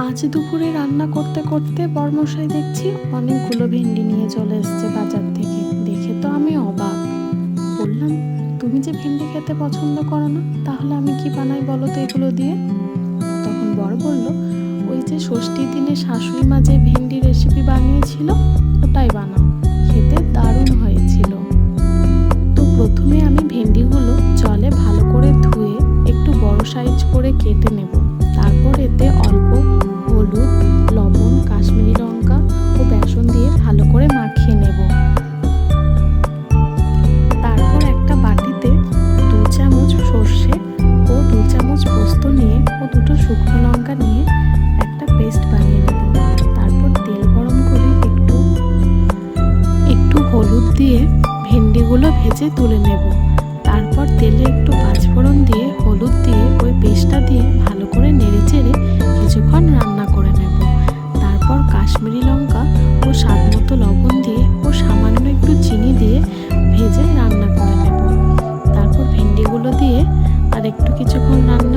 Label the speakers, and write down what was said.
Speaker 1: আজ দুপুরে রান্না করতে করতে বরমশাই দেখছি অনেকগুলো ভেন্ডি নিয়ে চলে এসেছে বাজার থেকে। দেখে তো আমি অবাক। বললাম, তুমি যে ভেন্ডি খেতে পছন্দ করো না, তাহলে আমি কি বানাই বলো তো এগুলো দিয়ে? তখন বর বলল, ওই যে ষষ্ঠীর দিনে শাশুড়ি মা যে ভেন্ডি রেসিপি বানিয়েছিল ওটাই বানাও, খেতে দারুণ হয়েছিল। তো প্রথমে আমি ভেন্ডিগুলো জলে ভালো করে ধুয়ে একটু বড় সাইজ করে কেটে নেব। তারপর এতে অল্প হলুদ, লবণ, কাশ্মীরি লঙ্কা ও বেসন দিয়ে ভালো করে মাখিয়ে নেব। তারপর একটা বাটিতে 2 চামচ সর্ষে ও 2 চামচ পোস্ত নিয়ে ও 2টো শুকনো লঙ্কা নিয়ে একটা পেস্ট বানিয়ে নেব। তারপর তেল গরম করে একটু হলুদ দিয়ে ভেন্ডিগুলো ভেজে তুলে নেব। তারপর তেলে একটু পাঁচফোড়ন দিয়ে হলুদ দিয়ে ওই পেস্টটা দিয়ে ভালো করে নেড়ে চেড়ে কিছুক্ষণ রান্না করে নেব। তারপর কাশ্মীরি লঙ্কা ও স্বাদ মতো লবণ দিয়ে ও সামান্য একটু চিনি দিয়ে ভেজে রান্না করে নেব। তারপর ভেন্ডিগুলো দিয়ে আর একটু কিছুক্ষণ রান্না